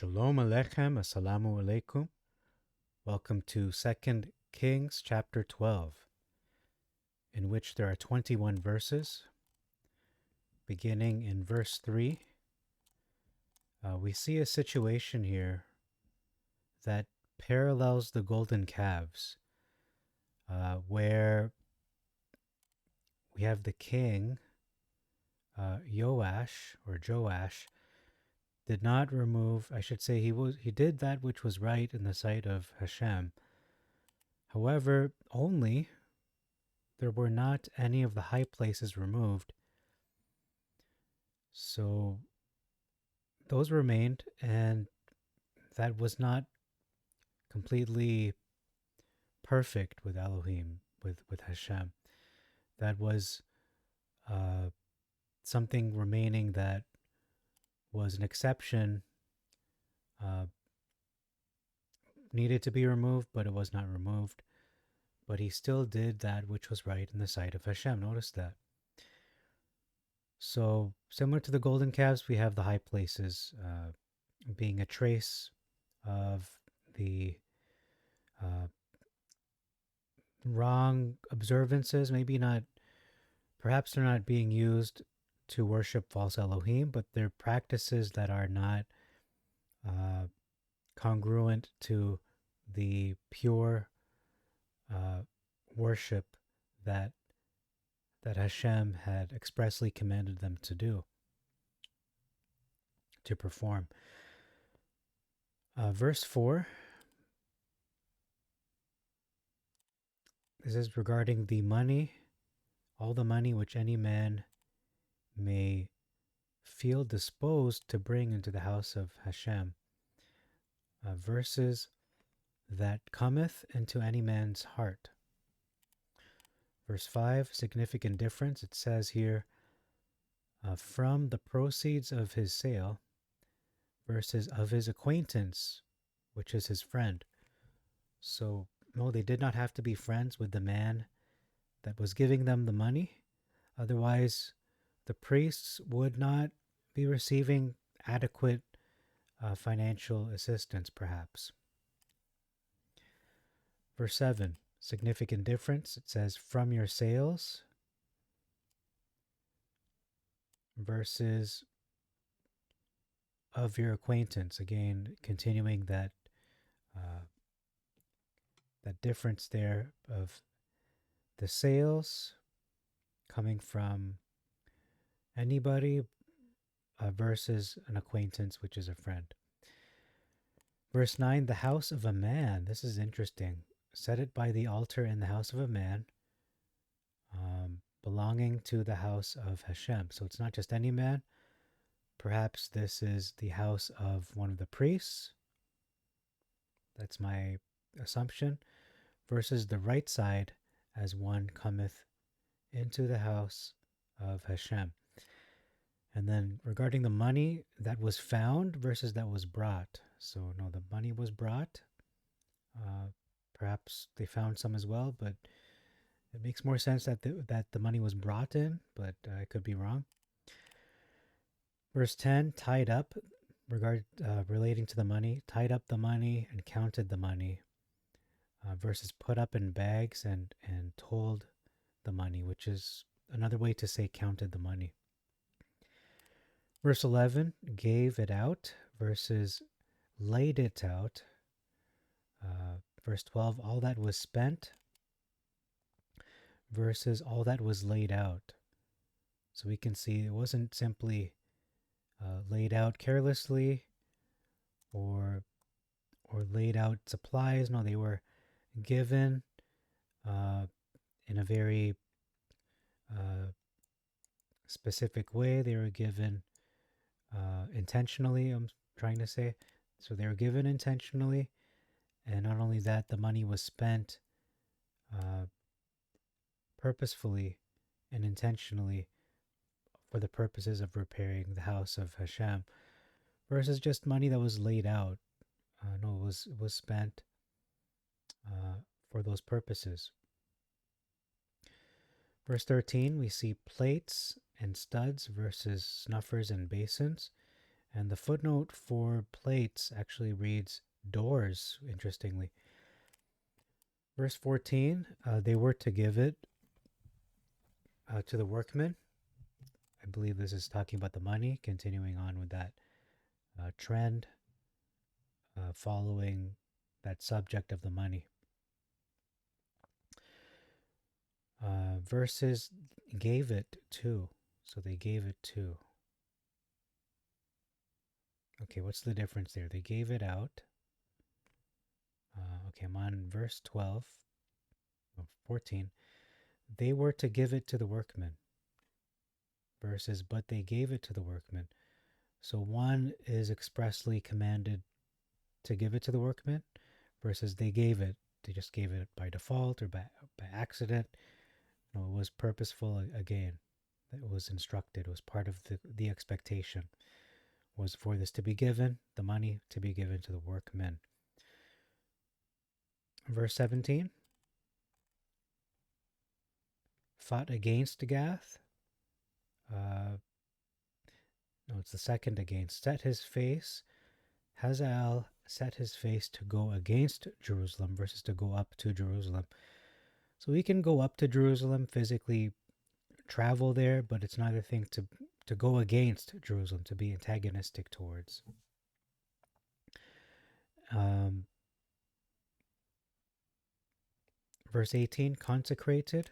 Shalom Aleichem, Assalamu Alaikum. Welcome to 2 Kings chapter 12, in which there are 21 verses. Beginning in verse 3, we see a situation here that parallels the golden calves, where we have the king, Joash, did not remove, I should say, he did that which was right in the sight of Hashem. However, only there were not any of the high places removed. So those remained, and that was not completely perfect with Elohim, with Hashem. That was something remaining that was an exception, needed to be removed, but it was not removed. But he still did that which was right in the sight of Hashem. Notice that. So, similar to the golden calves, we have the high places being a trace of the wrong observances. Maybe not, perhaps they're not being used to worship false Elohim, but they're practices that are not congruent to the pure worship that Hashem had expressly commanded them to do, to perform. Verse 4, this is regarding the money, all the money which any man may feel disposed to bring into the house of Hashem. Verses that cometh into any man's heart. Verse 5, significant difference. It says here, from the proceeds of his sale, versus of his acquaintance, which is his friend. So, no, they did not have to be friends with the man that was giving them the money. Otherwise, the priests would not be receiving adequate financial assistance, perhaps. Verse 7, significant difference. It says, from your sales, versus of your acquaintance. Again, continuing that difference there of the sales coming from anybody versus an acquaintance, which is a friend. Verse 9, the house of a man. This is interesting. Set it by the altar in the house of a man, belonging to the house of Hashem. So it's not just any man. Perhaps this is the house of one of the priests. That's my assumption. Versus the right side as one cometh into the house of Hashem. And then regarding the money that was found versus that was brought. So no, the money was brought. Perhaps they found some as well, but it makes more sense that the money was brought in, but I could be wrong. Verse 10, tied up, relating to the money, tied up the money and counted the money, versus put up in bags and told the money, which is another way to say counted the money. Verse 11, gave it out versus laid it out. Verse 12, all that was spent versus all that was laid out. So we can see it wasn't simply laid out carelessly or laid out supplies. No, they were given in a very specific way. They were given intentionally, I'm trying to say. So they were given intentionally, and not only that, the money was spent purposefully and intentionally for the purposes of repairing the house of Hashem, versus just money that was laid out. No, it was spent for those purposes. Verse 13, we see plates and studs versus snuffers and basins. And the footnote for plates actually reads doors, interestingly. Verse 14, they were to give it to the workmen. I believe this is talking about the money, continuing on with that trend, following that subject of the money. Verses gave it to, so they gave it to. Okay, what's the difference there? They gave it out. Okay, I'm on verse 12, 14. They were to give it to the workmen. Versus, but they gave it to the workmen. So one is expressly commanded to give it to the workmen, versus they gave it. They just gave it by default or by accident. No, it was purposeful again. It was instructed. It was part of the expectation. Was for this to be given, the money to be given to the workmen. Verse 17. Fought against Gath. No, it's the second against. Set his face. Hazael set his face to go against Jerusalem versus to go up to Jerusalem. So we can go up to Jerusalem, physically travel there, but it's not a thing to go against Jerusalem, to be antagonistic towards. Verse 18, consecrated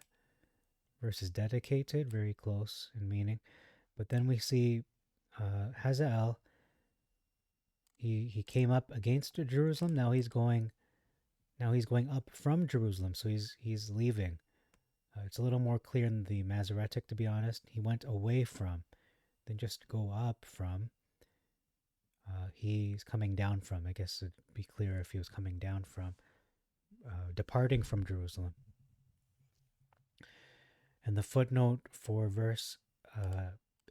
versus dedicated, very close in meaning. But then we see Hazael, he came up against Jerusalem. Now he's going up from Jerusalem, so he's leaving. It's a little more clear in the Masoretic, to be honest. He went away from, then just go up from. He's coming down from. I guess it'd be clearer if he was coming down from, departing from Jerusalem. And the footnote for verse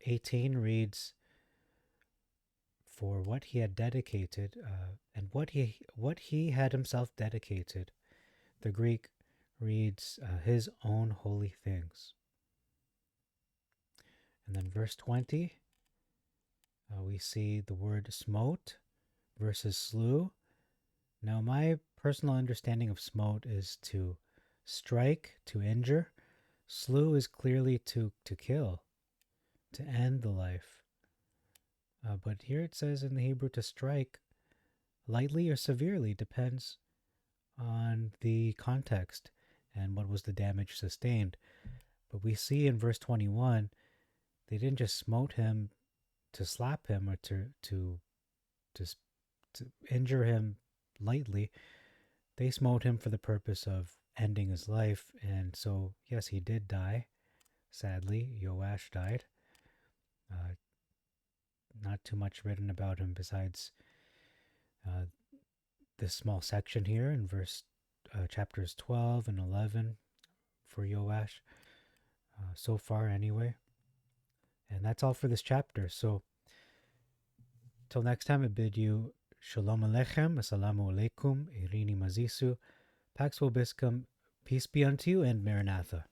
18 reads, for what he had dedicated, and what he had himself dedicated. The Greek reads his own holy things. And then verse 20, we see the word smote versus slew. Now my personal understanding of smote is to strike, to injure. Slew is clearly to kill, to end the life. But here it says in the Hebrew to strike lightly or severely, depends on the context and what was the damage sustained. But we see in verse 21, they didn't just smote him to slap him or to injure him lightly. They smote him for the purpose of ending his life. And so, yes, he did die. Sadly, Joash died. Not too much written about him besides this small section here in chapters 12 and 11 for Joash, so far anyway. And that's all for this chapter. So till next time, I bid you Shalom Aleichem, Assalamu Alaikum, Irini Mazisu, Pax Vobiscum, peace be unto you, and Maranatha.